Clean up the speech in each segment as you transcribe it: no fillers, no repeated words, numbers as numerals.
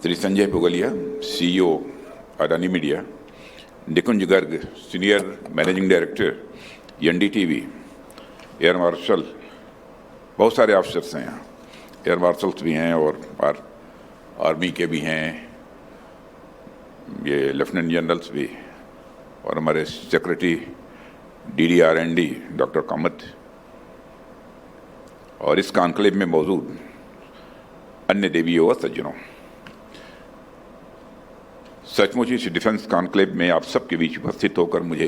Shri Sanjay Pugalia, CEO, Adani media, Nikunj Garg, senior managing director, NDTV, air marshal, बहुत सारे officers हैं यहाँ, एयर मार्शल्स भी हैं और आर्मी के भी हैं, ये लेफ्टिनेंट जनरल्स भी, और हमारे सेक्रेटरी DDR&D डॉक्टर कामत, और इस कॉन्क्लेव में मौजूद अन्य देवियों और सज्जनों, सचमुच इस डिफेंस कॉन्क्लेव में आप सबके बीच उपस्थित होकर मुझे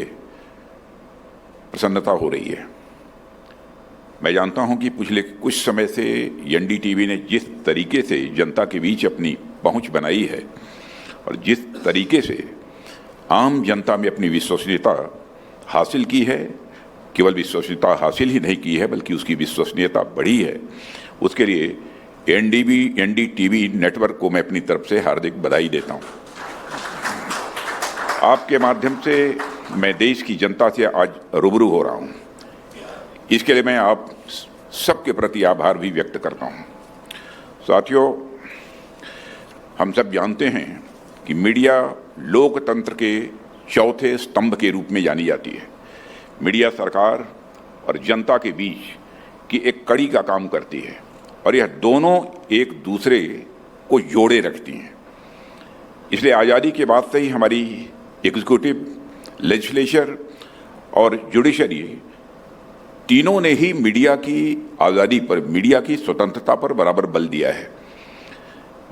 प्रसन्नता हो रही है। मैं जानता हूं कि पिछले कुछ समय से NDTV ने जिस तरीके से जनता के बीच अपनी पहुंच बनाई है और जिस तरीके से आम जनता में अपनी विश्वसनीयता हासिल की है, केवल विश्वसनीयता हासिल ही नहीं की है बल्कि उसकी विश्वसनीयता बढ़ी है, उसके लिए NDTV नेटवर्क को मैं अपनी तरफ से हार्दिक बधाई देता हूं। आपके माध्यम से मैं देश की जनता से आज रूबरू हो रहा हूं, इसके लिए मैं आप सबके प्रति आभार भी व्यक्त करता हूं। साथियों, हम सब जानते हैं कि मीडिया लोकतंत्र के चौथे स्तंभ के रूप में जानी जाती है। मीडिया सरकार और जनता के बीच की एक कड़ी का काम करती है और यह दोनों एक दूसरे को जोड़े रखती हैं। इसलिए आज़ादी के बाद से ही हमारी एग्जीक्यूटिव, लेजिस्लेचर और जुडिशरी तीनों ने ही मीडिया की आज़ादी पर, मीडिया की स्वतंत्रता पर बराबर बल दिया है,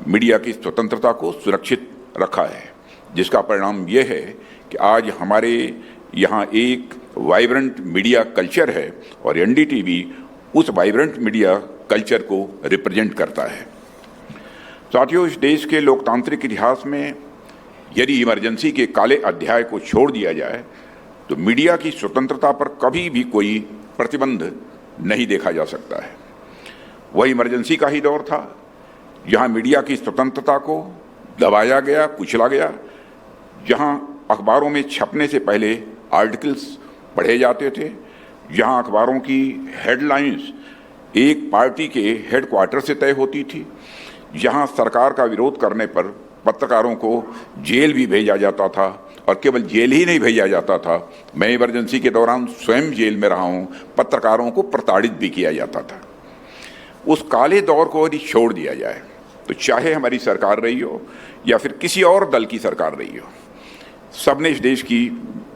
मीडिया की स्वतंत्रता को सुरक्षित रखा है, जिसका परिणाम यह है कि आज हमारे यहाँ एक वाइब्रेंट मीडिया कल्चर है और NDTV उस वाइब्रेंट मीडिया कल्चर को रिप्रेजेंट करता है। साथियों, इस देश के लोकतांत्रिक इतिहास में यदि इमरजेंसी के काले अध्याय को छोड़ दिया जाए तो मीडिया की स्वतंत्रता पर कभी भी कोई प्रतिबंध नहीं देखा जा सकता है। वह इमरजेंसी का ही दौर था जहां मीडिया की स्वतंत्रता को दबाया गया, कुचला गया, जहां अखबारों में छपने से पहले आर्टिकल्स पढ़े जाते थे, जहां अखबारों की हेडलाइंस एक पार्टी के हेडक्वार्टर से तय होती थी, जहां सरकार का विरोध करने पर पत्रकारों को जेल भी भेजा जाता था, और केवल जेल ही नहीं भेजा जाता था, मैं इमरजेंसी के दौरान स्वयं जेल में रहा हूं, पत्रकारों को प्रताड़ित भी किया जाता था। उस काले दौर को यदि छोड़ दिया जाए तो चाहे हमारी सरकार रही हो या फिर किसी और दल की सरकार रही हो, सबने इस देश की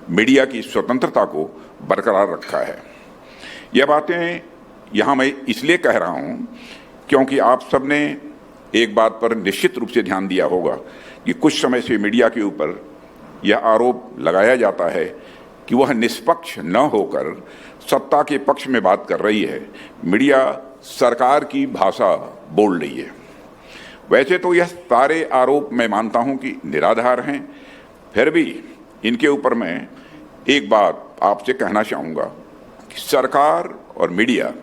मीडिया की स्वतंत्रता को बरकरार रखा है। यह बातें यहाँ मैं इसलिए कह रहा हूँ क्योंकि आप सबने एक बात पर निश्चित रूप से ध्यान दिया होगा कि कुछ समय से मीडिया के ऊपर यह आरोप लगाया जाता है कि वह निष्पक्ष न होकर सत्ता के पक्ष में बात कर रही है, मीडिया सरकार की भाषा बोल रही है। वैसे तो यह सारे आरोप मैं मानता हूं कि निराधार हैं, फिर भी इनके ऊपर मैं एक बात आपसे कहना चाहूँगा कि सरकार और मीडिया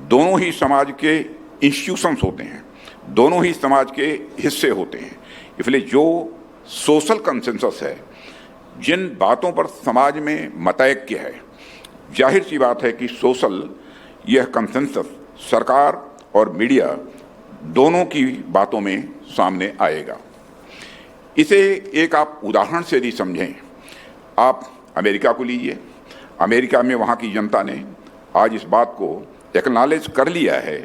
दोनों ही समाज के इंस्टीट्यूशंस होते हैं, दोनों ही समाज के हिस्से होते हैं। इसलिए जो सोशल कंसेंसस है, जिन बातों पर समाज में मतैक्य है, जाहिर सी बात है कि यह कंसेंसस सरकार और मीडिया दोनों की बातों में सामने आएगा। इसे एक आप उदाहरण से यदि समझें, आप अमेरिका को लीजिए। अमेरिका में वहाँ की जनता ने आज इस बात को एक्नॉलेज कर लिया है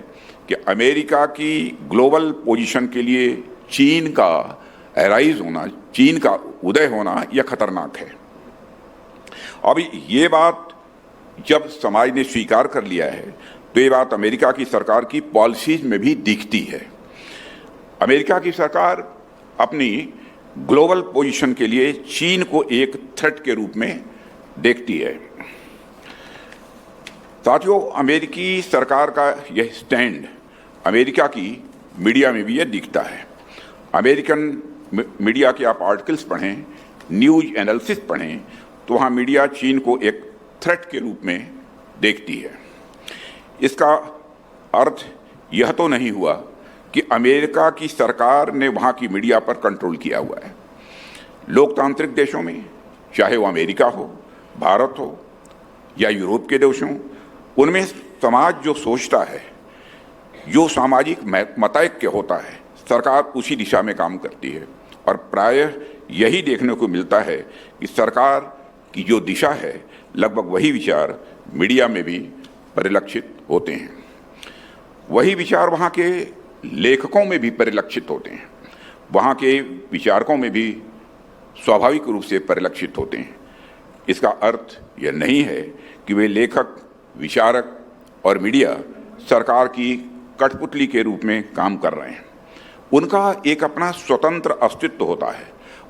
कि अमेरिका की ग्लोबल पोजीशन के लिए चीन का एराइज होना, चीन का उदय होना यह खतरनाक है। अब ये बात जब समाज ने स्वीकार कर लिया है तो ये बात अमेरिका की सरकार की पॉलिसीज में भी दिखती है। अमेरिका की सरकार अपनी ग्लोबल पोजीशन के लिए चीन को एक थ्रेट के रूप में देखती है। साथियों, अमेरिकी सरकार का यह स्टैंड अमेरिका की मीडिया में भी यह दिखता है। अमेरिकन मीडिया के आप आर्टिकल्स पढ़ें, न्यूज एनालिसिस पढ़ें, तो वहाँ मीडिया चीन को एक थ्रेट के रूप में देखती है। इसका अर्थ यह तो नहीं हुआ कि अमेरिका की सरकार ने वहाँ की मीडिया पर कंट्रोल किया हुआ है। लोकतांत्रिक देशों में, चाहे वो अमेरिका हो, भारत हो या यूरोप के देश हों, उनमें समाज जो सोचता है, जो सामाजिक मतैक्य होता है, सरकार उसी दिशा में काम करती है और प्रायः यही देखने को मिलता है कि सरकार की जो दिशा है लगभग वही विचार मीडिया में भी परिलक्षित होते हैं, वही विचार वहाँ के लेखकों में भी परिलक्षित होते हैं, वहाँ के विचारकों में भी स्वाभाविक रूप से परिलक्षित होते हैं। इसका अर्थ यह नहीं है कि वे लेखक, विचारक और मीडिया सरकार की कठपुतली के रूप में काम कर रहे हैं। उनका एक अपना स्वतंत्र अस्तित्व होता है,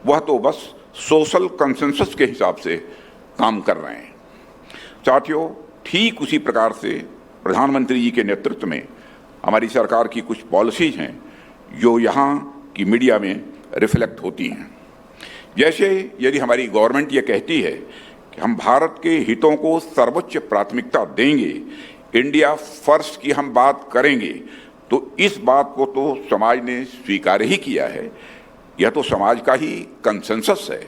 वह तो बस सोशल कंसेंसस के हिसाब से काम कर रहे हैं। साथियों, ठीक उसी प्रकार से प्रधानमंत्री जी के नेतृत्व में हमारी सरकार की कुछ पॉलिसीज हैं जो यहाँ की मीडिया में रिफ्लेक्ट होती हैं। जैसे यदि हमारी गवर्नमेंट ये कहती है कि हम भारत के हितों को सर्वोच्च प्राथमिकता देंगे, इंडिया फर्स्ट की हम बात करेंगे, तो इस बात को तो समाज ने स्वीकार ही किया है, यह तो समाज का ही कंसेंसस है।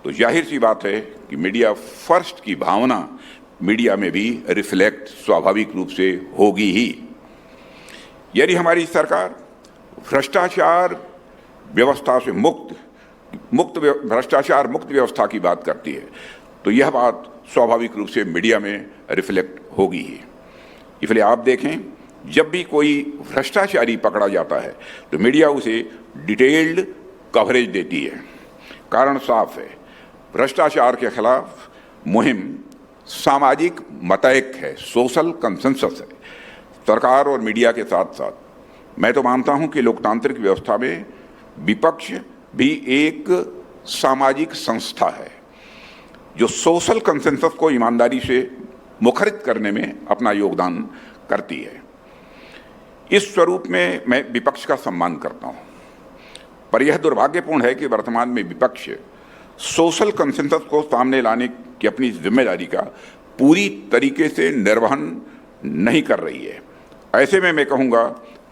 तो जाहिर सी बात है कि मीडिया फर्स्ट की भावना मीडिया में भी रिफ्लेक्ट स्वाभाविक रूप से होगी ही। यदि हमारी सरकार भ्रष्टाचार व्यवस्था से भ्रष्टाचार मुक्त व्यवस्था की बात करती है, तो यह बात स्वाभाविक रूप से मीडिया में रिफ्लेक्ट होगी ही। इसलिए आप देखें, जब भी कोई भ्रष्टाचारी पकड़ा जाता है तो मीडिया उसे डिटेल्ड कवरेज देती है। कारण साफ है, भ्रष्टाचार के खिलाफ मुहिम सामाजिक मतैक है, सोशल कंसेंसस है। सरकार और मीडिया के साथ साथ मैं तो मानता हूं कि लोकतांत्रिक व्यवस्था में विपक्ष भी एक सामाजिक संस्था है जो सोशल कंसेंसस को ईमानदारी से मुखरित करने में अपना योगदान करती है। इस स्वरूप में मैं विपक्ष का सम्मान करता हूं, पर यह दुर्भाग्यपूर्ण है कि वर्तमान में विपक्ष सोशल कंसेंसस को सामने लाने की अपनी जिम्मेदारी का पूरी तरीके से निर्वहन नहीं कर रही है। ऐसे में मैं कहूँगा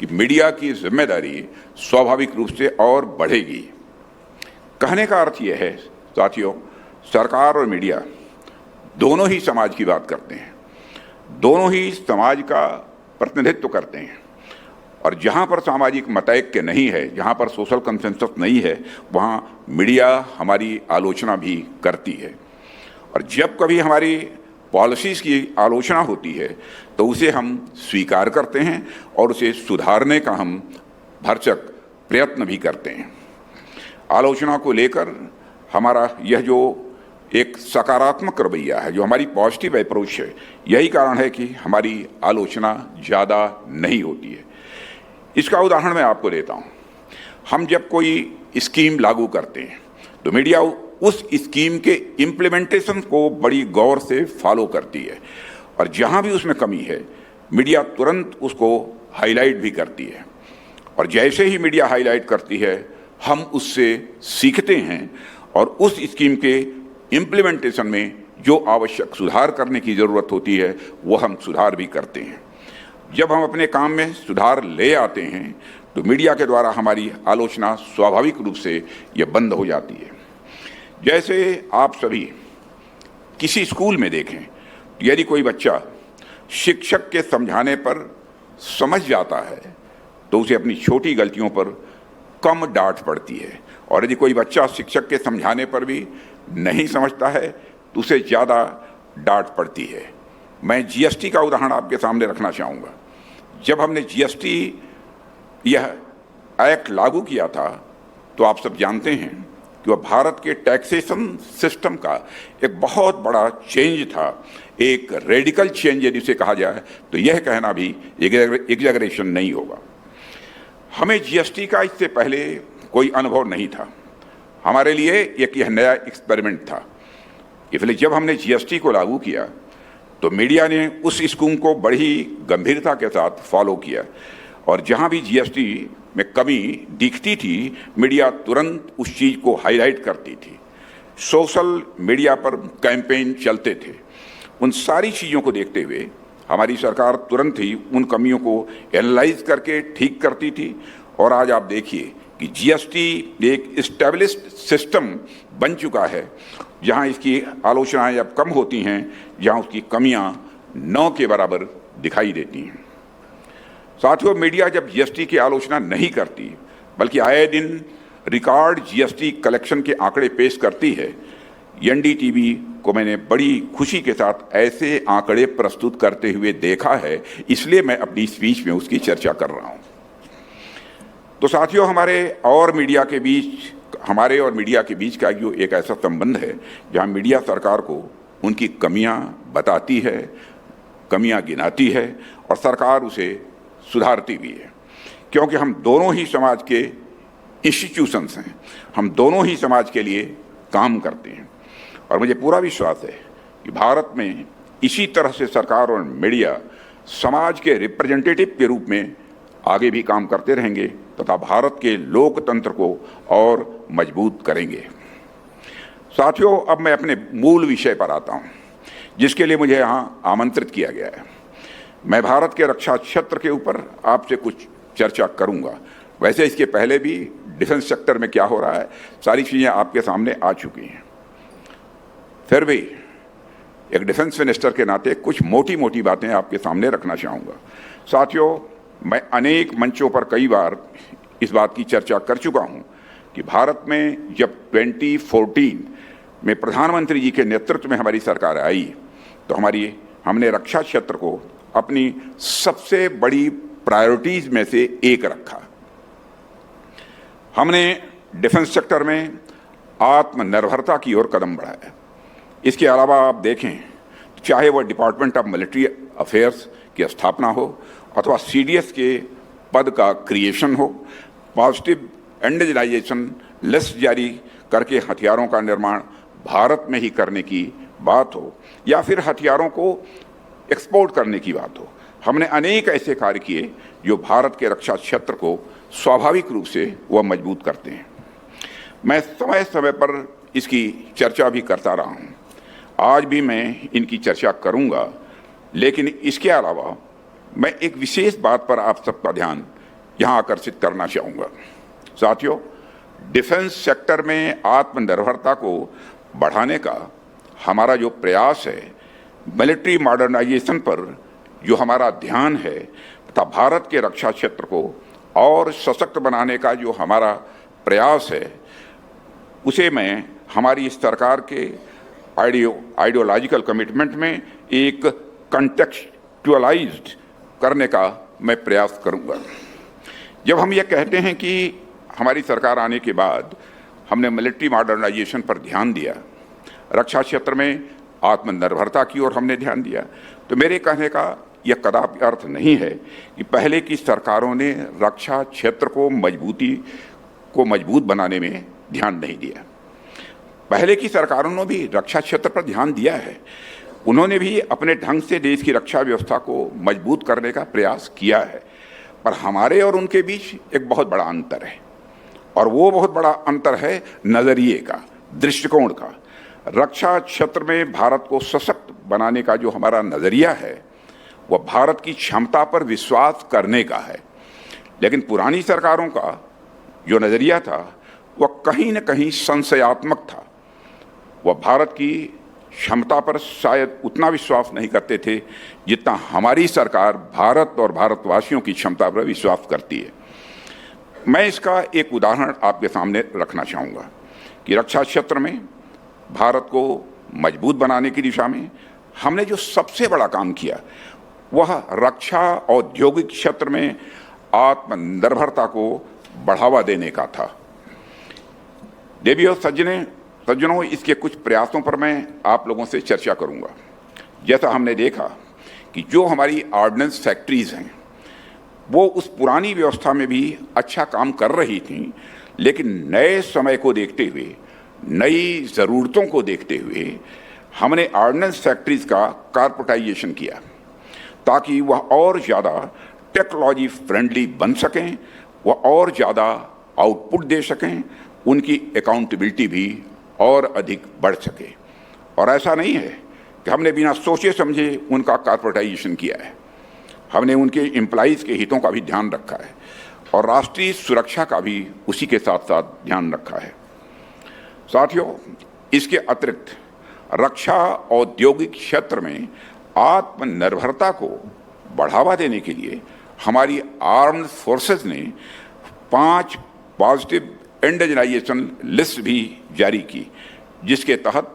कि मीडिया की जिम्मेदारी स्वाभाविक रूप से और बढ़ेगी। कहने का अर्थ यह है साथियों, सरकार और मीडिया दोनों ही समाज की बात करते हैं, दोनों ही समाज का प्रतिनिधित्व करते हैं, और जहाँ पर सामाजिक मतैक्य नहीं है, जहाँ पर सोशल कंसेंसस नहीं है, वहाँ मीडिया हमारी आलोचना भी करती है। और जब कभी हमारी पॉलिसीज़ की आलोचना होती है तो उसे हम स्वीकार करते हैं और उसे सुधारने का हम भरसक प्रयत्न भी करते हैं। आलोचना को लेकर हमारा यह जो एक सकारात्मक रवैया है, जो हमारी पॉजिटिव अप्रोच है, यही कारण है कि हमारी आलोचना ज़्यादा नहीं होती है। इसका उदाहरण मैं आपको देता हूँ। हम जब कोई स्कीम लागू करते हैं तो मीडिया उस स्कीम के इम्प्लीमेंटेशन को बड़ी गौर से फॉलो करती है, और जहाँ भी उसमें कमी है मीडिया तुरंत उसको हाईलाइट भी करती है। और जैसे ही मीडिया हाईलाइट करती है, हम उससे सीखते हैं और उस स्कीम के इम्प्लीमेंटेशन में जो आवश्यक सुधार करने की ज़रूरत होती है वो हम सुधार भी करते हैं। जब हम अपने काम में सुधार ले आते हैं तो मीडिया के द्वारा हमारी आलोचना स्वाभाविक रूप से ये बंद हो जाती है। जैसे आप सभी किसी स्कूल में देखें, यदि कोई बच्चा शिक्षक के समझाने पर समझ जाता है तो उसे अपनी छोटी गलतियों पर कम डांट पड़ती है, और यदि कोई बच्चा शिक्षक के समझाने पर भी नहीं समझता है तो उसे ज़्यादा डांट पड़ती है। मैं जीएसटी का उदाहरण आपके सामने रखना चाहूँगा। जब हमने जीएसटी यह एक्ट लागू किया था तो आप सब जानते हैं कि वह भारत के टैक्सेशन सिस्टम का एक बहुत बड़ा चेंज था, एक रेडिकल चेंज यदि इसे कहा जाए तो यह कहना भी एग्जैगरेशन नहीं होगा। हमें जीएसटी का इससे पहले कोई अनुभव नहीं था, हमारे लिए एक यह नया एक्सपेरिमेंट था। इसलिए जब हमने जीएसटी को लागू किया तो मीडिया ने उस स्कीम को बड़ी गंभीरता के साथ फॉलो किया, और जहां भी जीएसटी में कमी दिखती थी मीडिया तुरंत उस चीज़ को हाईलाइट करती थी। सोशल मीडिया पर कैंपेन चलते थे। उन सारी चीज़ों को देखते हुए हमारी सरकार तुरंत ही उन कमियों को एनालाइज करके ठीक करती थी, और आज आप देखिए कि जीएसटी एक इस्टेब्लिश्ड सिस्टम बन चुका है, जहां इसकी आलोचनाएं अब कम होती हैं, जहां उसकी कमियां 9 के बराबर दिखाई देती हैं। साथियों, मीडिया जब जीएसटी की आलोचना नहीं करती बल्कि आए दिन रिकॉर्ड जीएसटी कलेक्शन के आंकड़े पेश करती है। एनडीटीवी को मैंने बड़ी खुशी के साथ ऐसे आंकड़े प्रस्तुत करते हुए देखा है, इसलिए मैं अपनी स्पीच में उसकी चर्चा कर रहा हूं। तो साथियों, हमारे और मीडिया के बीच का जो एक ऐसा संबंध है जहां मीडिया सरकार को उनकी कमियां बताती है, कमियां गिनाती है और सरकार उसे सुधारती भी है, क्योंकि हम दोनों ही समाज के इंस्टीट्यूशंस हैं, हम दोनों ही समाज के लिए काम करते हैं। और मुझे पूरा विश्वास है कि भारत में इसी तरह से सरकार और मीडिया समाज के रिप्रेजेंटेटिव के रूप में आगे भी काम करते रहेंगे तथा भारत के लोकतंत्र को और मजबूत करेंगे। साथियों, अब मैं अपने मूल विषय पर आता हूं, जिसके लिए मुझे यहाँ आमंत्रित किया गया है। मैं भारत के रक्षा क्षेत्र के ऊपर आपसे कुछ चर्चा करूंगा। वैसे इसके पहले भी डिफेंस सेक्टर में क्या हो रहा है, सारी चीज़ें आपके सामने आ चुकी हैं। फिर भी एक डिफेंस मिनिस्टर के नाते कुछ मोटी मोटी बातें आपके सामने रखना चाहूँगा। साथियों, मैं अनेक मंचों पर कई बार इस बात की चर्चा कर चुका हूँ कि भारत में जब 2014 में प्रधानमंत्री जी के नेतृत्व में हमारी सरकार आई तो हमने रक्षा क्षेत्र को अपनी सबसे बड़ी प्रायोरिटीज में से एक रखा। हमने डिफेंस सेक्टर में आत्मनिर्भरता की ओर कदम बढ़ाया। इसके अलावा आप देखें, चाहे वह डिपार्टमेंट ऑफ मिलिट्री अफेयर्स की स्थापना हो अथवा सीडीएस के पद का क्रिएशन हो, पॉजिटिव इंडिजिनाइजेशन लिस्ट जारी करके हथियारों का निर्माण भारत में ही करने की बात हो, या फिर हथियारों को एक्सपोर्ट करने की बात हो, हमने अनेक ऐसे कार्य किए जो भारत के रक्षा क्षेत्र को स्वाभाविक रूप से वह मजबूत करते हैं। मैं समय समय पर इसकी चर्चा भी करता रहा हूँ, आज भी मैं इनकी चर्चा करूँगा, लेकिन इसके अलावा मैं एक विशेष बात पर आप सबका ध्यान यहाँ आकर्षित करना चाहूँगा। साथियों, डिफेंस सेक्टर में आत्मनिर्भरता को बढ़ाने का हमारा जो प्रयास है, मिलिट्री मॉडर्नाइजेशन पर जो हमारा ध्यान है तथा भारत के रक्षा क्षेत्र को और सशक्त बनाने का जो हमारा प्रयास है, उसे मैं हमारी इस सरकार के आइडियोलॉजिकल कमिटमेंट में एक कंटेक्चुअलाइज्ड करने का मैं प्रयास करूंगा। जब हम ये कहते हैं कि हमारी सरकार आने के बाद हमने मिलिट्री मॉडर्नाइजेशन पर ध्यान दिया, रक्षा क्षेत्र में आत्मनिर्भरता की ओर हमने ध्यान दिया, तो मेरे कहने का यह कदापि अर्थ नहीं है कि पहले की सरकारों ने रक्षा क्षेत्र को मजबूत बनाने में ध्यान नहीं दिया। पहले की सरकारों ने भी रक्षा क्षेत्र पर ध्यान दिया है, उन्होंने भी अपने ढंग से देश की रक्षा व्यवस्था को मजबूत करने का प्रयास किया है, पर हमारे और उनके बीच एक बहुत बड़ा अंतर है, और वो बहुत बड़ा अंतर है नजरिए का, दृष्टिकोण का। रक्षा क्षेत्र में भारत को सशक्त बनाने का जो हमारा नजरिया है वह भारत की क्षमता पर विश्वास करने का है, लेकिन पुरानी सरकारों का जो नजरिया था वह कहीं न कहीं संशयात्मक था। वह भारत की क्षमता पर शायद उतना विश्वास नहीं करते थे जितना हमारी सरकार भारत और भारतवासियों की क्षमता पर विश्वास करती है। मैं इसका एक उदाहरण आपके सामने रखना चाहूँगा कि रक्षा क्षेत्र में भारत को मजबूत बनाने की दिशा में हमने जो सबसे बड़ा काम किया वह रक्षा औद्योगिक क्षेत्र में आत्मनिर्भरता को बढ़ावा देने का था। देवियों सज्जनों, इसके कुछ प्रयासों पर मैं आप लोगों से चर्चा करूंगा। जैसा हमने देखा कि जो हमारी ऑर्डिनेंस फैक्ट्रीज हैं वो उस पुरानी व्यवस्था में भी अच्छा काम कर रही थी, लेकिन नए समय को देखते हुए, नई ज़रूरतों को देखते हुए हमने ऑर्डिनेंस फैक्ट्रीज का कॉर्पोरेटाइजेशन किया ताकि वह और ज़्यादा टेक्नोलॉजी फ्रेंडली बन सकें, वह और ज़्यादा आउटपुट दे सकें, उनकी अकाउंटेबिलिटी भी और अधिक बढ़ सके। और ऐसा नहीं है कि हमने बिना सोचे समझे उनका कॉर्पोरेटाइजेशन किया है, हमने उनके एम्प्लॉइज़ के हितों का भी ध्यान रखा है और राष्ट्रीय सुरक्षा का भी उसी के साथ साथ ध्यान रखा है। साथियों, इसके अतिरिक्त रक्षा औद्योगिक क्षेत्र में आत्मनिर्भरता को बढ़ावा देने के लिए हमारी आर्म्ड फोर्सेस ने 5 पॉजिटिव इंडिजिनाइजेशन लिस्ट भी जारी की, जिसके तहत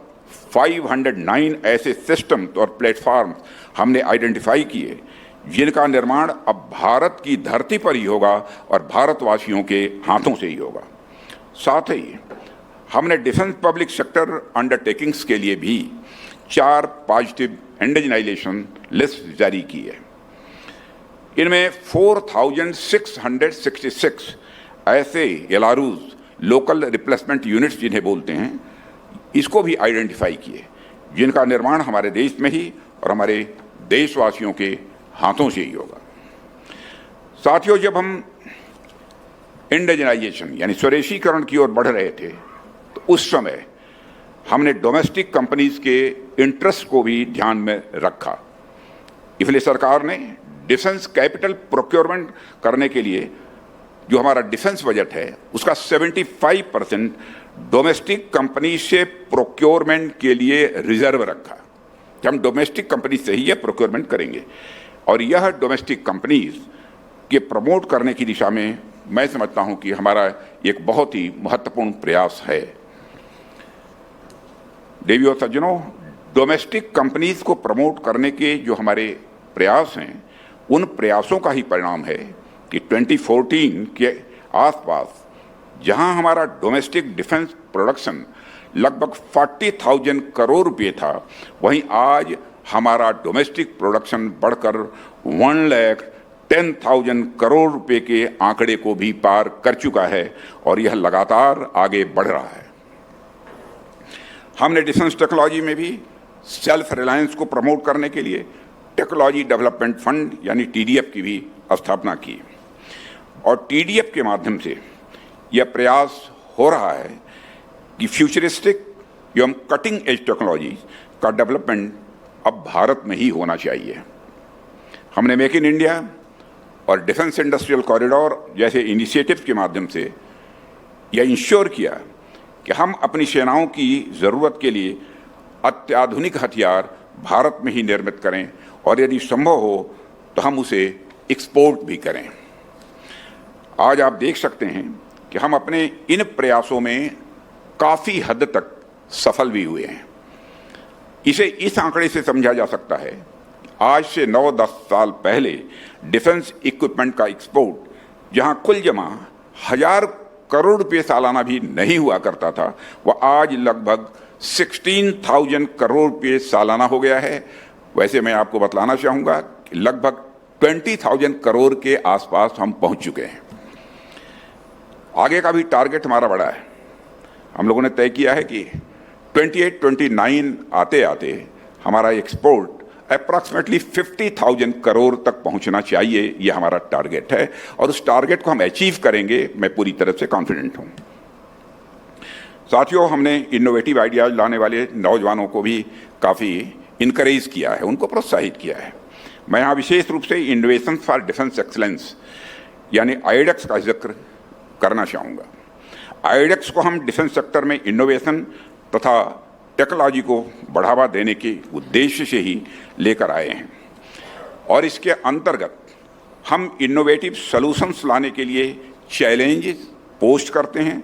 509 ऐसे सिस्टम और प्लेटफॉर्म हमने आइडेंटिफाई किए जिनका निर्माण अब भारत की धरती पर ही होगा और भारतवासियों के हाथों से ही होगा। साथ ही हमने डिफेंस पब्लिक सेक्टर अंडरटेकिंग्स के लिए भी 4 पॉजिटिव इंडिजिनाइजेशन लिस्ट जारी की है। इनमें 4666 ऐसे एलआरयूज, लोकल रिप्लेसमेंट यूनिट्स जिन्हें बोलते हैं, इसको भी आइडेंटिफाई किए जिनका निर्माण हमारे देश में ही और हमारे देशवासियों के हाथों से ही होगा। साथियों, जब हम इंडिजिनाइजेशन यानी स्वदेशीकरण की ओर बढ़ रहे थे तो उस समय हमने डोमेस्टिक कंपनीज के इंटरेस्ट को भी ध्यान में रखा। इसलिए सरकार ने डिफेंस कैपिटल प्रोक्योरमेंट करने के लिए जो हमारा डिफेंस बजट है उसका 75% डोमेस्टिक कंपनी से प्रोक्योरमेंट के लिए रिजर्व रखा कि हम डोमेस्टिक कंपनी से ही यह प्रोक्योरमेंट करेंगे। और यह डोमेस्टिक कंपनीज के प्रमोट करने की दिशा में मैं समझता हूं कि हमारा एक बहुत ही महत्वपूर्ण प्रयास है। देवियों सज्जनों, डोमेस्टिक कंपनीज को प्रमोट करने के जो हमारे प्रयास हैं, उन प्रयासों का ही परिणाम है कि 2014 के आसपास जहां हमारा डोमेस्टिक डिफेंस प्रोडक्शन लगभग 40,000 करोड़ रुपए था, वहीं आज हमारा डोमेस्टिक प्रोडक्शन बढ़कर 1,10,000 करोड़ रुपए के आंकड़े को भी पार कर चुका है और यह लगातार आगे बढ़ रहा है। हमने डिफेंस टेक्नोलॉजी में भी सेल्फ रिलायंस को प्रमोट करने के लिए टेक्नोलॉजी डेवलपमेंट फंड यानी TDF की भी स्थापना की और TDF के माध्यम से यह प्रयास हो रहा है कि फ्यूचरिस्टिक एवं कटिंग एज टेक्नोलॉजी का डेवलपमेंट अब भारत में ही होना चाहिए। हमने मेक इन इंडिया और डिफेंस इंडस्ट्रियल कॉरिडोर जैसे इनिशिएटिव्स के माध्यम से यह इंश्योर किया कि हम अपनी सेनाओं की ज़रूरत के लिए अत्याधुनिक हथियार भारत में ही निर्मित करें और यदि संभव हो तो हम उसे एक्सपोर्ट भी करें। आज आप देख सकते हैं कि हम अपने इन प्रयासों में काफ़ी हद तक सफल भी हुए हैं। इसे इस आंकड़े से समझा जा सकता है, आज से 9-10 साल पहले डिफेंस इक्विपमेंट का एक्सपोर्ट जहां कुल जमा 1000 करोड़ रुपए सालाना भी नहीं हुआ करता था, वह आज लगभग 16,000 करोड़ रुपए सालाना हो गया है। वैसे मैं आपको बतलाना चाहूँगा कि लगभग 20,000 करोड़ के आसपास हम पहुँच चुके हैं। आगे का भी टारगेट हमारा बड़ा है। हम लोगों ने तय किया है कि 28-29 आते आते हमारा एक्सपोर्ट अप्रॉक्सीमेटली 50,000 करोड़ तक पहुंचना चाहिए, यह हमारा टारगेट है और उस टारगेट को हम अचीव करेंगे, मैं पूरी तरह से कॉन्फिडेंट हूं। साथियों, हमने इनोवेटिव आइडियाज लाने वाले नौजवानों को भी काफ़ी इनकरेज किया है, उनको प्रोत्साहित किया है। मैं यहाँ विशेष रूप से इनोवेशन फॉर डिफेंस एक्सलेंस यानी आईडेक्स का जिक्र करना चाहूँगा। आईडेक्स को हम डिफेंस सेक्टर में इनोवेशन तथा टेक्नोलॉजी को बढ़ावा देने के उद्देश्य से ही लेकर आए हैं और इसके अंतर्गत हम इनोवेटिव सॉल्यूशंस लाने के लिए चैलेंजेस पोस्ट करते हैं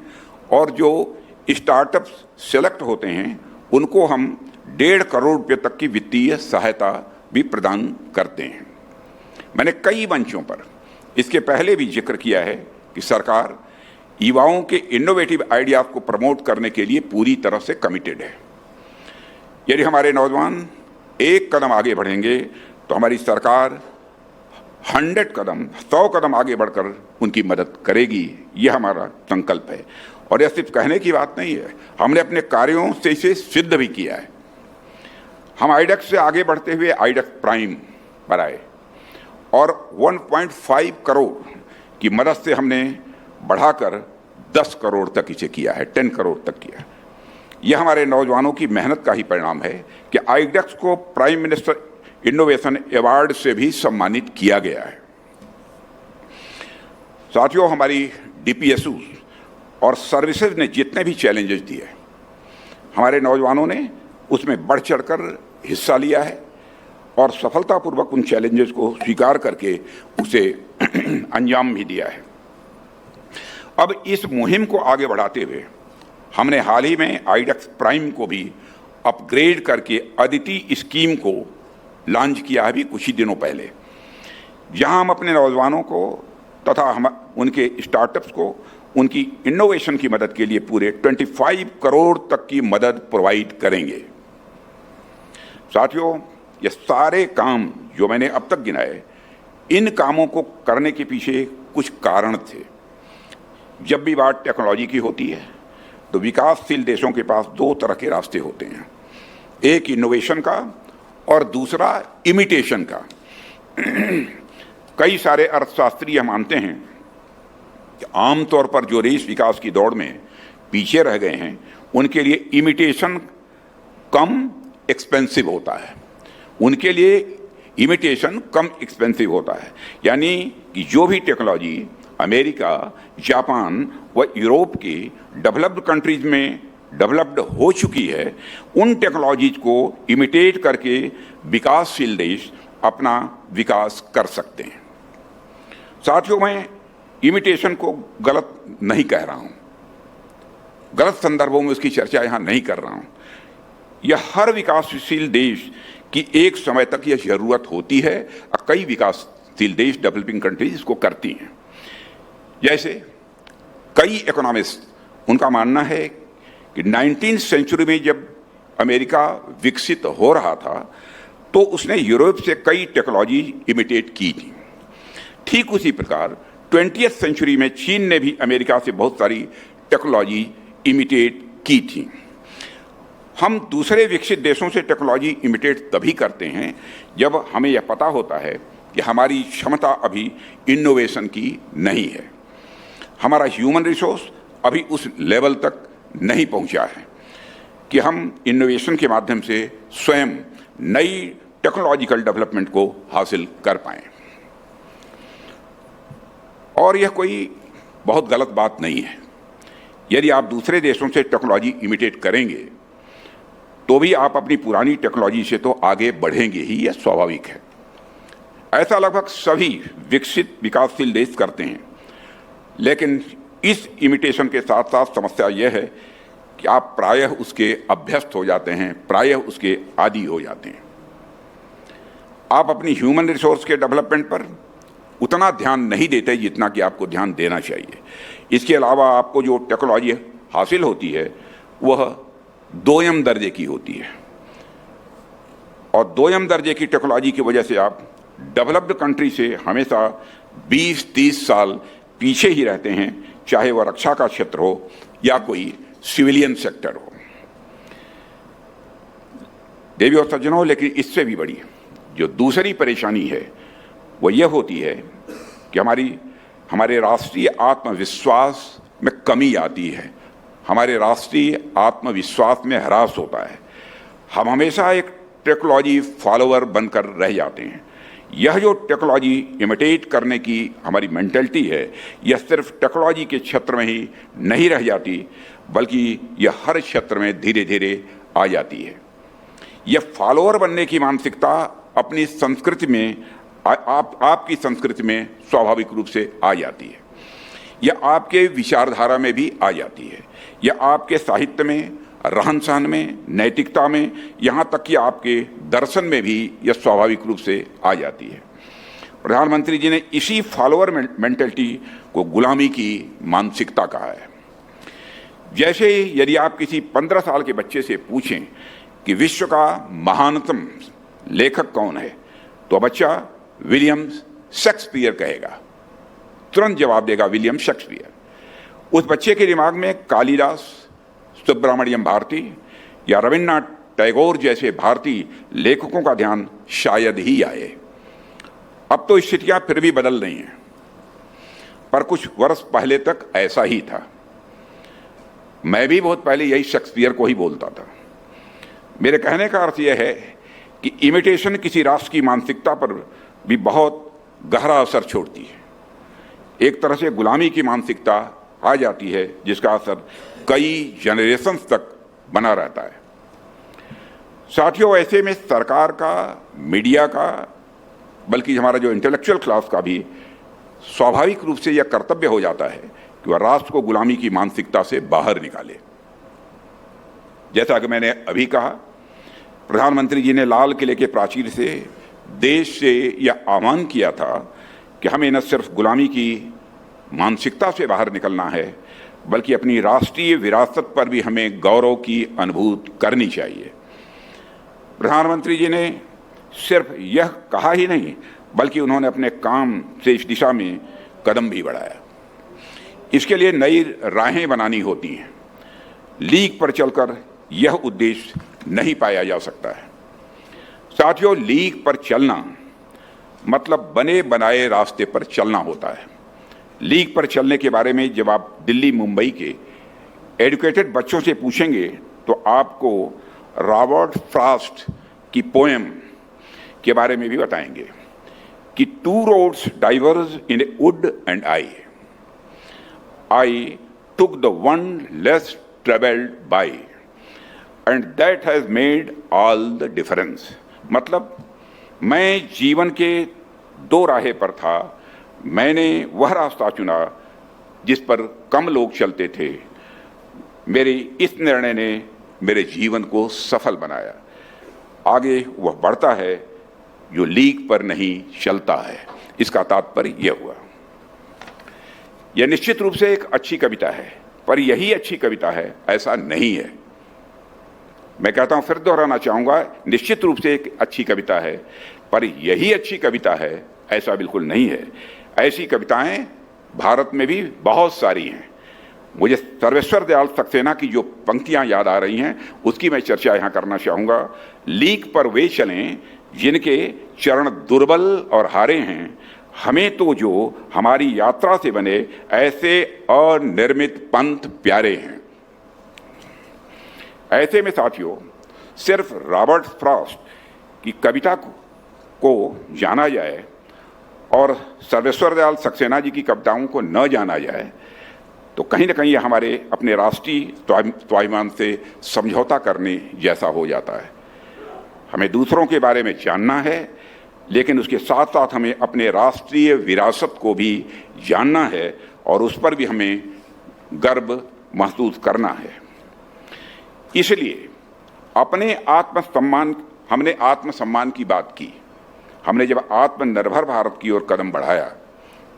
और जो स्टार्टअप्स सेलेक्ट होते हैं उनको हम 1.5 करोड़ रुपये तक की वित्तीय सहायता भी प्रदान करते हैं। मैंने कई मंचों पर इसके पहले भी जिक्र किया है कि सरकार युवाओं के इनोवेटिव आइडियाज को प्रमोट करने के लिए पूरी तरह से कमिटेड है। यदि हमारे नौजवान एक कदम आगे बढ़ेंगे तो हमारी सरकार 100 कदम आगे बढ़कर उनकी मदद करेगी, यह हमारा संकल्प है। और यह सिर्फ कहने की बात नहीं है, हमने अपने कार्यों से इसे सिद्ध भी किया है। हम आईडेक्स से आगे बढ़ते हुए आईडेक्स प्राइम पर आए और 1.5 करोड़ की मदद से हमने बढ़ाकर 10 करोड़ तक इसे किया है, 10 करोड़ तक किया। यह हमारे नौजवानों की मेहनत का ही परिणाम है कि आईडेक्स को प्राइम मिनिस्टर इनोवेशन अवार्ड से भी सम्मानित किया गया है। साथियों, हमारी डीपीएसयू और सर्विसेज ने जितने भी चैलेंजेस दिए, हमारे नौजवानों ने उसमें बढ़ चढ़कर हिस्सा लिया है और सफलतापूर्वक उन चैलेंजेस को स्वीकार करके उसे अंजाम भी दिया है। अब इस मुहिम को आगे बढ़ाते हुए हमने हाल ही में आईडेक्स प्राइम को भी अपग्रेड करके अदिति स्कीम को लॉन्च किया है अभी कुछ ही दिनों पहले, जहां हम अपने नौजवानों को तथा हम उनके स्टार्टअप्स को उनकी इनोवेशन की मदद के लिए पूरे 25 करोड़ तक की मदद प्रोवाइड करेंगे। साथियों, ये सारे काम जो मैंने अब तक गिनाए, इन कामों को करने के पीछे कुछ कारण थे। जब भी बात टेक्नोलॉजी की होती है तो विकासशील देशों के पास दो तरह के रास्ते होते हैं, एक इनोवेशन का और दूसरा इमिटेशन का। कई सारे अर्थशास्त्री यह मानते हैं कि आमतौर पर जो देश विकास की दौड़ में पीछे रह गए हैं उनके लिए इमिटेशन कम एक्सपेंसिव होता है, उनके लिए इमिटेशन कम एक्सपेंसिव होता है। यानी कि जो भी टेक्नोलॉजी अमेरिका, जापान व यूरोप की डेवलप्ड कंट्रीज में डेवलप्ड हो चुकी है, उन टेक्नोलॉजीज को इमिटेट करके विकासशील देश अपना विकास कर सकते हैं। साथियों, मैं इमिटेशन को गलत नहीं कह रहा हूं, गलत संदर्भों में उसकी चर्चा यहां नहीं कर रहा हूं। यह हर विकासशील देश की एक समय तक यह जरूरत होती है और कई विकासशील देश डेवलपिंग कंट्रीज इसको करती हैं। जैसे कई इकोनॉमिस्ट, उनका मानना है कि 19वीं सेंचुरी में जब अमेरिका विकसित हो रहा था तो उसने यूरोप से कई टेक्नोलॉजी इमिटेट की थी। ठीक उसी प्रकार 20वीं सेंचुरी में चीन ने भी अमेरिका से बहुत सारी टेक्नोलॉजी इमिटेट की थी। हम दूसरे विकसित देशों से टेक्नोलॉजी इमिटेट तभी करते हैं जब हमें यह पता होता है कि हमारी क्षमता अभी इनोवेशन की नहीं है, हमारा ह्यूमन रिसोर्स अभी उस लेवल तक नहीं पहुंचा है कि हम इनोवेशन के माध्यम से स्वयं नई टेक्नोलॉजिकल डेवलपमेंट को हासिल कर पाएं। और यह कोई बहुत गलत बात नहीं है। यदि आप दूसरे देशों से टेक्नोलॉजी इमिटेट करेंगे तो भी आप अपनी पुरानी टेक्नोलॉजी से तो आगे बढ़ेंगे ही, यह स्वाभाविक है। ऐसा लगभग सभी विकसित विकासशील देश करते हैं, लेकिन इस इमिटेशन के साथ साथ समस्या यह है कि आप प्रायः उसके अभ्यस्त हो जाते हैं, प्रायः उसके आदी हो जाते हैं। आप अपनी ह्यूमन रिसोर्स के डेवलपमेंट पर उतना ध्यान नहीं देते जितना कि आपको ध्यान देना चाहिए। इसके अलावा आपको जो टेक्नोलॉजी हासिल होती है वह दोयम दर्जे की होती है, और दोयम दर्जे की टेक्नोलॉजी की वजह से आप डेवलप्ड कंट्री से हमेशा 20-30 साल पीछे ही रहते हैं, चाहे वह रक्षा का क्षेत्र हो या कोई सिविलियन सेक्टर हो। देवी और सज्जनों, लेकिन इससे भी बड़ी जो दूसरी परेशानी है वो यह होती है कि हमारे राष्ट्रीय आत्मविश्वास में कमी आती है, हमारे राष्ट्रीय आत्मविश्वास में ह्रास होता है। हम हमेशा एक टेक्नोलॉजी फॉलोअर बनकर रह जाते हैं। यह जो टेक्नोलॉजी इमिटेट करने की हमारी मेंटलिटी है, यह सिर्फ टेक्नोलॉजी के क्षेत्र में ही नहीं रह जाती, बल्कि यह हर क्षेत्र में धीरे धीरे आ जाती है। यह फॉलोअर बनने की मानसिकता अपनी संस्कृति में आपकी संस्कृति में स्वाभाविक रूप से आ जाती है, यह आपके विचारधारा में भी आ जाती है, यह आपके साहित्य में, रहन सहन में, नैतिकता में, यहाँ तक कि आपके दर्शन में भी यह स्वाभाविक रूप से आ जाती है। प्रधानमंत्री जी ने इसी फॉलोअर मेंटलिटी को गुलामी की मानसिकता कहा है। जैसे यदि आप किसी 15 साल के बच्चे से पूछें कि विश्व का महानतम लेखक कौन है, तो बच्चा विलियम शेक्सपियर कहेगा, तुरंत जवाब देगा विलियम शेक्सपियर। उस बच्चे के दिमाग में कालिदास, सुब्रमण्यम भारती या रविन्द्रनाथ टैगोर जैसे भारतीय लेखकों का ध्यान शायद ही आए। अब तो स्थितियां फिर भी बदल रही हैं, पर कुछ वर्ष पहले तक ऐसा ही था। मैं भी बहुत पहले यही शेक्सपियर को ही बोलता था। मेरे कहने का अर्थ यह है कि इमिटेशन किसी राष्ट्र की मानसिकता पर भी बहुत गहरा असर छोड़ती है। एक तरह से गुलामी की मानसिकता आ जाती है जिसका असर कई जनरेशंस तक बना रहता है। साथियों, ऐसे में सरकार का, मीडिया का, बल्कि हमारा जो इंटेलेक्चुअल क्लास का भी स्वाभाविक रूप से यह कर्तव्य हो जाता है कि वह राष्ट्र को गुलामी की मानसिकता से बाहर निकाले। जैसा कि मैंने अभी कहा, प्रधानमंत्री जी ने लाल किले के प्राचीर से देश से यह आह्वान किया था कि हमें न सिर्फ गुलामी की मानसिकता से बाहर निकलना है, बल्कि अपनी राष्ट्रीय विरासत पर भी हमें गौरव की अनुभूति करनी चाहिए। प्रधानमंत्री जी ने सिर्फ यह कहा ही नहीं, बल्कि उन्होंने अपने काम से इस दिशा में कदम भी बढ़ाया। इसके लिए नई राहें बनानी होती हैं। लीक पर चलकर यह उद्देश्य नहीं पाया जा सकता है। साथियों, लीक पर चलना मतलब बने बनाए रास्ते पर चलना होता है। लीक पर चलने के बारे में जब आप दिल्ली मुंबई के एजुकेटेड बच्चों से पूछेंगे तो आपको रॉबर्ट फ्रॉस्ट की पोएम के बारे में भी बताएंगे कि two roads diverge in a wood and I took the one less travelled by and that has made all the difference. मतलब मैं जीवन के दो राहें पर था, मैंने वह रास्ता चुना जिस पर कम लोग चलते थे। मेरे इस निर्णय ने मेरे जीवन को सफल बनाया। आगे वह बढ़ता है जो लीक पर नहीं चलता है। इसका तात्पर्य यह हुआ। यह निश्चित रूप से एक अच्छी कविता है, पर यही अच्छी कविता है ऐसा नहीं है। मैं कहता हूं, फिर दोहराना चाहूंगा, निश्चित रूप से एक अच्छी कविता है, पर यही अच्छी कविता है ऐसा बिल्कुल नहीं है। ऐसी कविताएं भारत में भी बहुत सारी हैं। मुझे सर्वेश्वर दयाल सक्सेना की जो पंक्तियां याद आ रही हैं उसकी मैं चर्चा यहां करना चाहूंगा। लीक पर वे चलें जिनके चरण दुर्बल और हारे हैं, हमें तो जो हमारी यात्रा से बने ऐसे अनिर्मित पंथ प्यारे हैं। ऐसे में साथियों, सिर्फ रॉबर्ट फ्रॉस्ट की कविता को जाना जाए और सर्वेश्वर दयाल सक्सेना जी की कविताओं को न जाना जाए तो कहीं ना कहीं हमारे अपने राष्ट्रीय स्वाभिमान से समझौता करने जैसा हो जाता है। हमें दूसरों के बारे में जानना है, लेकिन उसके साथ साथ हमें अपने राष्ट्रीय विरासत को भी जानना है और उस पर भी हमें गर्व महसूस करना है। इसलिए हमने आत्मसम्मान की बात की। हमने जब आत्मनिर्भर भारत की ओर कदम बढ़ाया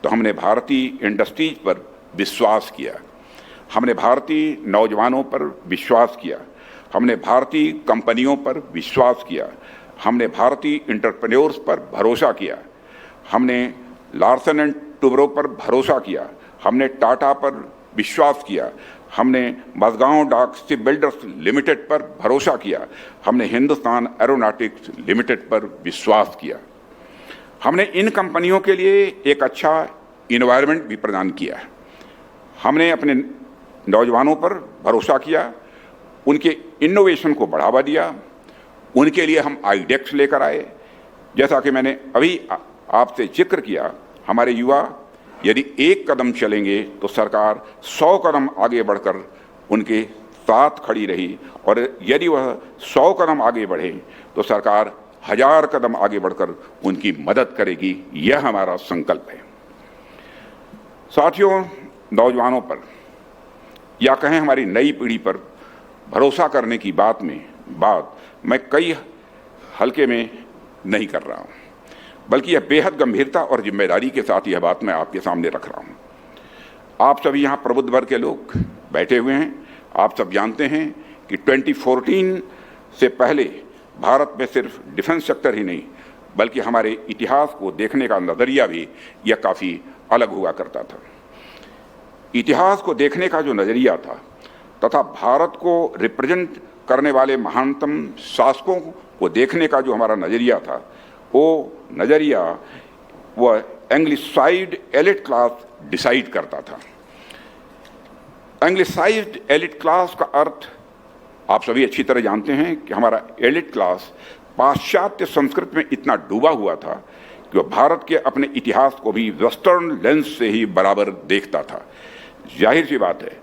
तो हमने भारतीय इंडस्ट्रीज पर विश्वास किया, हमने भारतीय नौजवानों पर विश्वास किया, हमने भारतीय कंपनियों पर विश्वास किया, हमने भारतीय एंटरप्रेन्योर्स पर भरोसा किया, हमने लार्सन एंड टुब्रो पर भरोसा किया, हमने टाटा पर विश्वास किया, हमने मझगांव डाक शिप बिल्डर्स लिमिटेड पर भरोसा किया, हमने हिंदुस्तान एरोनॉटिक्स लिमिटेड पर विश्वास किया। हमने इन कंपनियों के लिए एक अच्छा इन्वायरमेंट भी प्रदान किया। हमने अपने नौजवानों पर भरोसा किया, उनके इनोवेशन को बढ़ावा दिया, उनके लिए हम आईडेक्स लेकर आए। जैसा कि मैंने अभी आपसे जिक्र किया, हमारे युवा यदि एक कदम चलेंगे तो सरकार 100 कदम आगे बढ़कर उनके साथ खड़ी रही, और यदि वह 100 कदम आगे बढ़े तो सरकार 1000 कदम आगे बढ़कर उनकी मदद करेगी। यह हमारा संकल्प है। साथियों, नौजवानों पर या कहें हमारी नई पीढ़ी पर भरोसा करने की बात मैं कई हल्के में नहीं कर रहा हूं, बल्कि यह बेहद गंभीरता और जिम्मेदारी के साथ यह बात मैं आपके सामने रख रहा हूं। आप सभी यहाँ प्रबुद्ध वर्ग के लोग बैठे हुए हैं। आप सब जानते हैं कि 2014 से पहले भारत में सिर्फ डिफेंस सेक्टर ही नहीं, बल्कि हमारे इतिहास को देखने का नज़रिया भी यह काफ़ी अलग हुआ करता था। इतिहास को देखने का जो नज़रिया था तथा भारत को रिप्रेजेंट करने वाले महानतम शासकों को देखने का जो हमारा नज़रिया था, वो नज़रिया वह एंग्लिसाइज्ड एलिट क्लास डिसाइड करता था। एंग्लिसाइज्ड एलिट क्लास का अर्थ आप सभी अच्छी तरह जानते हैं कि हमारा एलिट क्लास पाश्चात्य संस्कृति में इतना डूबा हुआ था कि वह भारत के अपने इतिहास को भी वेस्टर्न लेंस से ही बराबर देखता था। जाहिर सी बात है,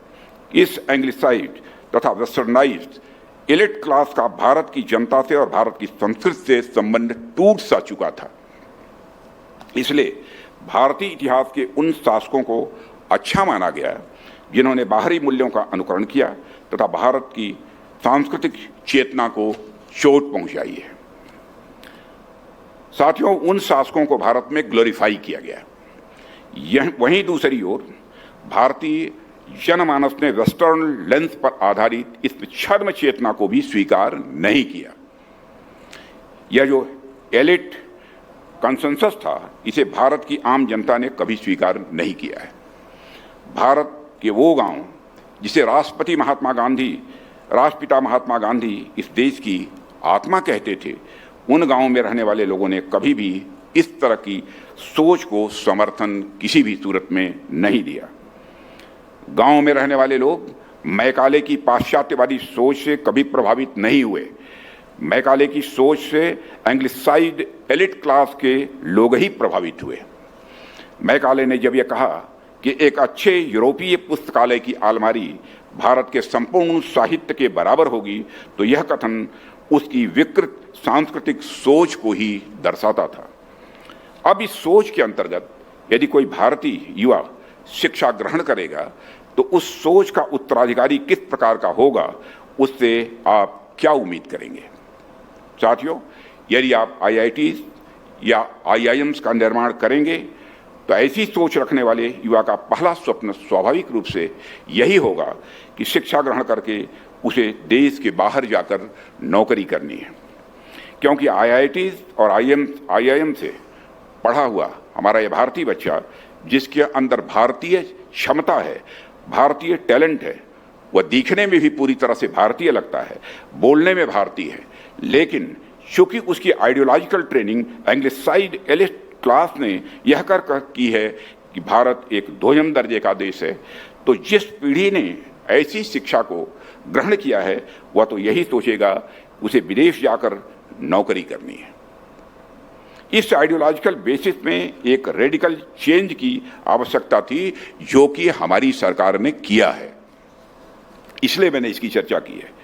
इस एंग्लिसाइज्ड तथा वेस्टर्नाइज्ड एलिट क्लास का भारत की जनता से और भारत की संस्कृति से संबंध टूट सा चुका था। इसलिए भारतीय इतिहास के उन शासकों को अच्छा माना गया, जिन्होंने बाहरी मूल्यों का अनुकरण किया तथा भारत की सांस्कृतिक चेतना को चोट पहुंचाई है। साथियों, उन शासकों को भारत में ग्लोरीफाई किया गया। वहीं दूसरी ओर भारतीय जनमानस ने वेस्टर्न लेंस पर आधारित इस छद्म चेतना को भी स्वीकार नहीं किया। यह जो एलिट कंसेंसस था, इसे भारत की आम जनता ने कभी स्वीकार नहीं किया है। भारत के वो गांव जिसे राष्ट्रपिता महात्मा गांधी इस देश की आत्मा कहते थे, उन गांवों में रहने वाले लोगों ने कभी भी इस तरह की सोच को समर्थन किसी भी सूरत में नहीं दिया। गांव में रहने वाले लोग मैकाले की पाश्चात्यवादी सोच से कभी प्रभावित नहीं हुए। मैकाले की सोच से एंग्लिसाइड एलिट क्लास के लोग ही प्रभावित हुए। मैकाले ने जब यह कहा कि एक अच्छे यूरोपीय पुस्तकालय की अलमारी भारत के संपूर्ण साहित्य के बराबर होगी, तो यह कथन उसकी विकृत सांस्कृतिक सोच को ही दर्शाता था। अब इस सोच के अंतर्गत यदि कोई भारतीय युवा शिक्षा ग्रहण करेगा तो उस सोच का उत्तराधिकारी किस प्रकार का होगा, उससे आप क्या उम्मीद करेंगे? साथियों, यदि आप IITs या IIMs का निर्माण करेंगे तो ऐसी सोच रखने वाले युवा का पहला स्वप्न स्वाभाविक रूप से यही होगा कि शिक्षा ग्रहण करके उसे देश के बाहर जाकर नौकरी करनी है, क्योंकि IITs और IIM से पढ़ा हुआ हमारा यह भारतीय बच्चा, जिसके अंदर भारतीय क्षमता है, भारतीय टैलेंट है, वह दिखने में भी पूरी तरह से भारतीय लगता है, बोलने में भारतीय है, लेकिन चूंकि उसकी आइडियोलॉजिकल ट्रेनिंग एंग्लिसाइड एलिट क्लास ने यह कर की है कि भारत एक दोयम दर्जे का देश है, तो जिस पीढ़ी ने ऐसी शिक्षा को ग्रहण किया है वह तो यही सोचेगा उसे विदेश जाकर नौकरी करनी है। इस आइडियोलॉजिकल बेसिस में एक रेडिकल चेंज की आवश्यकता थी, जो कि हमारी सरकार ने किया है, इसलिए मैंने इसकी चर्चा की है।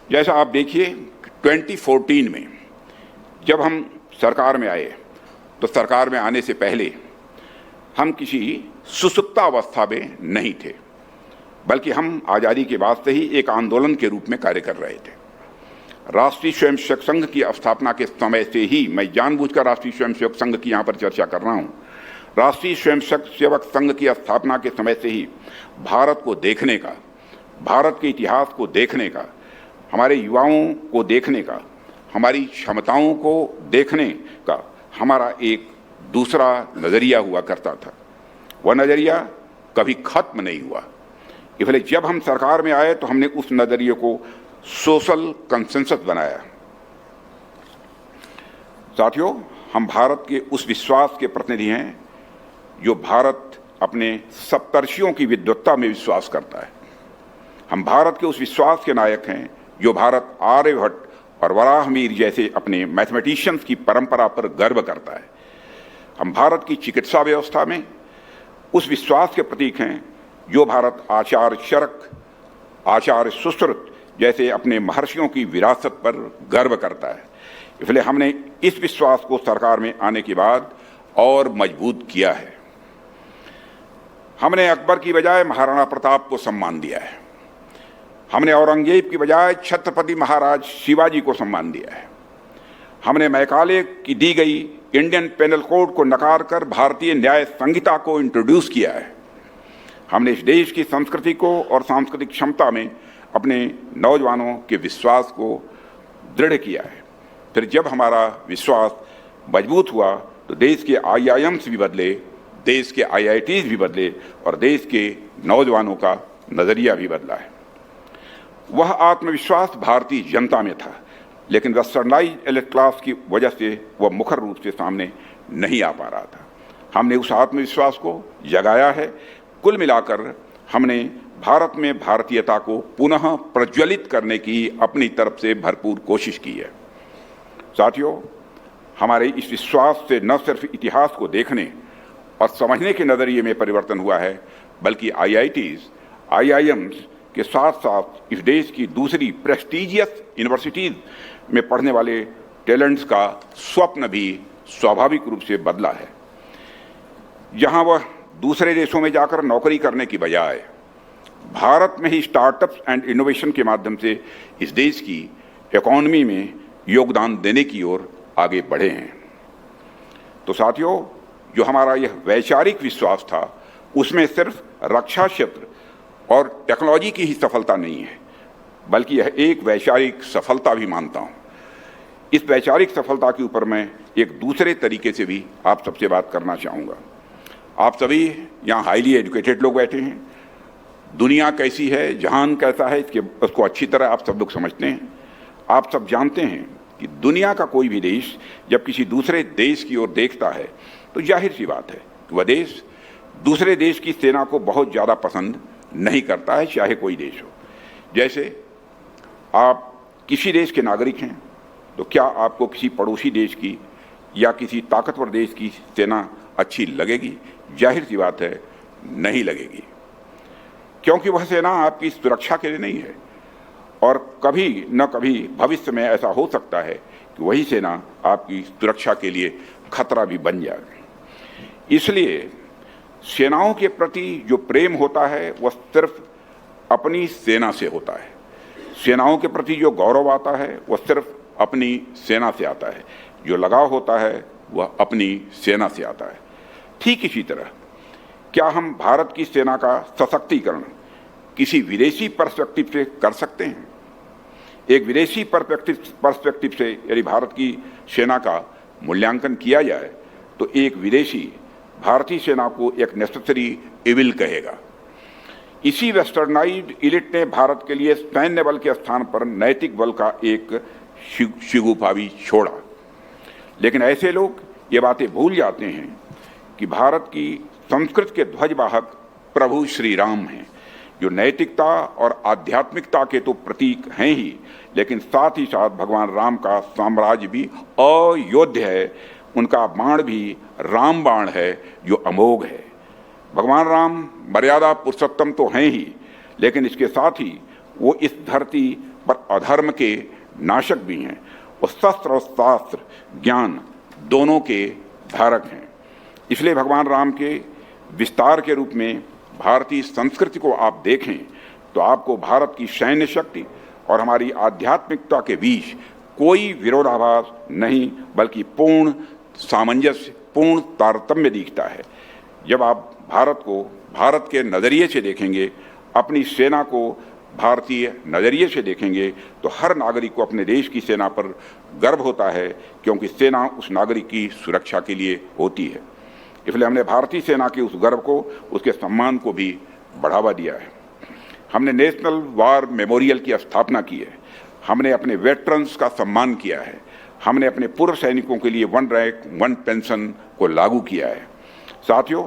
जैसा आप देखिए, 2014 में जब हम सरकार में आए तो सरकार में आने से पहले हम किसी सुसुप्तावस्था में नहीं थे, बल्कि हम आज़ादी के बाद से ही एक आंदोलन के रूप में कार्य कर रहे थे। राष्ट्रीय स्वयंसेवक संघ की स्थापना के समय से ही, मैं जानबूझकर राष्ट्रीय स्वयंसेवक संघ की यहाँ पर चर्चा कर रहा हूँ, राष्ट्रीय स्वयंसेवक संघ की स्थापना के समय से ही भारत को देखने का, भारत के इतिहास को देखने का, हमारे युवाओं को देखने का, हमारी क्षमताओं को देखने का हमारा एक दूसरा नज़रिया हुआ करता था। वह नज़रिया कभी खत्म नहीं हुआ। इसलिए जब हम सरकार में आए तो हमने उस नज़रिए को सोशल कंसेंसस बनाया। साथियों, हम भारत के उस विश्वास के प्रतिनिधि हैं जो भारत अपने सप्तर्षियों की विद्वत्ता में विश्वास करता है। हम भारत के उस विश्वास के नायक हैं जो भारत आर्यभट्ट और वराहमिहिर जैसे अपने मैथमेटिशियंस की परंपरा पर गर्व करता है। हम भारत की चिकित्सा व्यवस्था में उस विश्वास के प्रतीक हैं जो भारत आचार्य चरक, आचार्य सुश्रुत जैसे अपने महर्षियों की विरासत पर गर्व करता है। इसलिए हमने इस विश्वास को सरकार में आने के बाद और मजबूत किया है। हमने अकबर की बजाय महाराणा प्रताप को सम्मान दिया है। हमने औरंगजेब की बजाय छत्रपति महाराज शिवाजी को सम्मान दिया है। हमने मैकाले की दी गई इंडियन पेनल कोड को नकार कर भारतीय न्याय संहिता को इंट्रोड्यूस किया है। हमने इस देश की संस्कृति को और सांस्कृतिक क्षमता में अपने नौजवानों के विश्वास को दृढ़ किया है। फिर जब हमारा विश्वास मजबूत हुआ तो देश के IIMs भी बदले, देश के IITs भी बदले और देश के नौजवानों का नज़रिया भी बदला है। वह आत्मविश्वास भारतीय जनता में था, लेकिन वेस्टर्नाइज्ड एलिट क्लास की वजह से वह मुखर रूप से सामने नहीं आ पा रहा था। हमने उस आत्मविश्वास को जगाया है। कुल मिलाकर हमने भारत में भारतीयता को पुनः प्रज्वलित करने की अपनी तरफ से भरपूर कोशिश की है। साथियों, हमारे इस विश्वास से न सिर्फ इतिहास को देखने और समझने के नज़रिए में परिवर्तन हुआ है, बल्कि IITs, IIMs के साथ साथ इस देश की दूसरी प्रेस्टीजियस यूनिवर्सिटीज़ में पढ़ने वाले टैलेंट्स का स्वप्न भी स्वाभाविक रूप से बदला है। जहां वह दूसरे देशों में जाकर नौकरी करने की बजाय भारत में ही स्टार्टअप्स एंड इनोवेशन के माध्यम से इस देश की इकोनॉमी में योगदान देने की ओर आगे बढ़े हैं। तो साथियों, जो हमारा यह वैचारिक विश्वास था उसमें सिर्फ रक्षा क्षेत्र और टेक्नोलॉजी की ही सफलता नहीं है, बल्कि यह एक वैचारिक सफलता भी मानता हूँ। इस वैचारिक सफलता के ऊपर मैं एक दूसरे तरीके से भी आप सबसे बात करना चाहूँगा। आप सभी यहाँ हाईली एजुकेटेड लोग बैठे हैं। दुनिया कैसी है, जहान कैसा है, उसको अच्छी तरह आप सब लोग समझते हैं। आप सब जानते हैं कि दुनिया का कोई भी देश जब किसी दूसरे देश की ओर देखता है तो जाहिर सी बात है कि वह देश दूसरे देश की सेना को बहुत ज़्यादा पसंद नहीं करता है, चाहे कोई देश हो। जैसे आप किसी देश के नागरिक हैं तो क्या आपको किसी पड़ोसी देश की या किसी ताकतवर देश की सेना अच्छी लगेगी? जाहिर सी बात है, नहीं लगेगी, क्योंकि वह सेना आपकी सुरक्षा के लिए नहीं है और कभी न कभी भविष्य में ऐसा हो सकता है कि वही सेना आपकी सुरक्षा के लिए खतरा भी बन जाए। इसलिए सेनाओं के प्रति जो प्रेम होता है वह सिर्फ अपनी सेना से होता है। सेनाओं के प्रति जो गौरव आता है वह सिर्फ अपनी सेना से आता है। जो लगाव होता है वह अपनी सेना से आता है। ठीक इसी तरह क्या हम भारत की सेना का सशक्तिकरण किसी विदेशी पर्सपेक्टिव से कर सकते हैं? एक विदेशी पर्सपेक्टिव से यदि भारत की सेना का मूल्यांकन किया जाए तो एक विदेशी भारतीय सेना को एक नेसेसरी इविल कहेगा। इसी वेस्टर्नाइज्ड इलिट ने भारत के लिए सैन्य बल के स्थान पर नैतिक बल का एक शिगुफा भी छोड़ा। लेकिन ऐसे लोग ये बातें भूल जाते हैं कि भारत की संस्कृत के ध्वजवाहक प्रभु श्री राम हैं, जो नैतिकता और आध्यात्मिकता के तो प्रतीक हैं ही, लेकिन साथ ही साथ भगवान राम का साम्राज्य भी अयोध्य है। उनका बाण भी राम बाण है जो अमोघ है। भगवान राम मर्यादा पुरुषोत्तम तो हैं ही, लेकिन इसके साथ ही वो इस धरती पर अधर्म के नाशक भी हैं। वो शस्त्र और शास्त्र ज्ञान दोनों के धारक हैं। इसलिए भगवान राम के विस्तार के रूप में भारतीय संस्कृति को आप देखें तो आपको भारत की सैन्य शक्ति और हमारी आध्यात्मिकता के बीच कोई विरोधाभास नहीं, बल्कि पूर्ण सामंजस्य, पूर्ण तारतम्य दिखता है। जब आप भारत को भारत के नज़रिए से देखेंगे, अपनी सेना को भारतीय नज़रिए से देखेंगे, तो हर नागरिक को अपने देश की सेना पर गर्व होता है, क्योंकि सेना उस नागरिक की सुरक्षा के लिए होती है। इसलिए हमने भारतीय सेना के उस गर्व को, उसके सम्मान को भी बढ़ावा दिया है। हमने नेशनल वार मेमोरियल की स्थापना की है। हमने अपने वेटरन्स का सम्मान किया है। हमने अपने पूर्व सैनिकों के लिए 1 रैंक 1 पेंशन को लागू किया है। साथियों,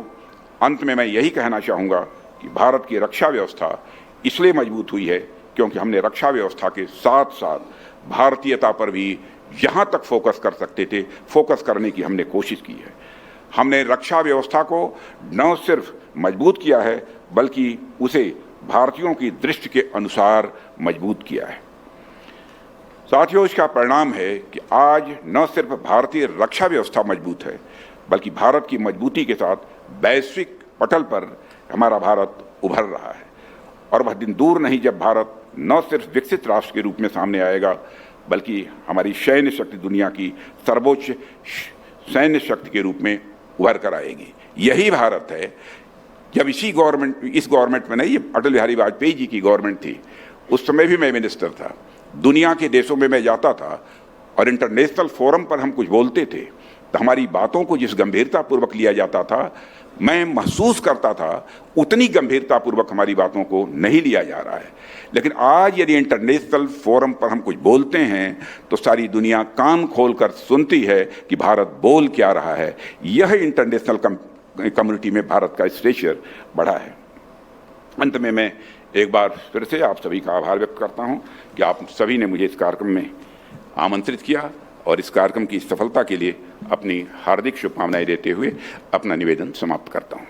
अंत में मैं यही कहना चाहूँगा कि भारत की रक्षा व्यवस्था इसलिए मजबूत हुई है क्योंकि हमने रक्षा व्यवस्था के साथ साथ भारतीयता पर भी जहाँ तक फोकस कर सकते थे, फोकस करने की हमने कोशिश की है। हमने रक्षा व्यवस्था को न सिर्फ मजबूत किया है, बल्कि उसे भारतीयों की दृष्टि के अनुसार मजबूत किया है। साथियों, इसका परिणाम है कि आज न सिर्फ भारतीय रक्षा व्यवस्था मजबूत है, बल्कि भारत की मजबूती के साथ वैश्विक पटल पर हमारा भारत उभर रहा है। और वह दिन दूर नहीं जब भारत न सिर्फ विकसित राष्ट्र के रूप में सामने आएगा, बल्कि हमारी सैन्य शक्ति दुनिया की सर्वोच्च सैन्य शक्ति के रूप में उभर कर आएगी। यही भारत है। जब इस गवर्नमेंट में नहीं, ये अटल बिहारी वाजपेयी जी की गवर्नमेंट थी, उस समय भी मैं मिनिस्टर था। दुनिया के देशों में मैं जाता था और इंटरनेशनल फोरम पर हम कुछ बोलते थे तो हमारी बातों को जिस गंभीरतापूर्वक लिया जाता था, मैं महसूस करता था उतनी गंभीरतापूर्वक हमारी बातों को नहीं लिया जा रहा है। लेकिन आज यदि इंटरनेशनल फोरम पर हम कुछ बोलते हैं तो सारी दुनिया कान खोलकर सुनती है कि भारत बोल क्या रहा है। यह इंटरनेशनल कम्युनिटी में भारत का स्टेचर बढ़ा है। अंत में मैं एक बार फिर से आप सभी का आभार व्यक्त करता हूं कि आप सभी ने मुझे इस कार्यक्रम में आमंत्रित किया और इस कार्यक्रम की सफलता के लिए अपनी हार्दिक शुभकामनाएं देते हुए अपना निवेदन समाप्त करता हूं।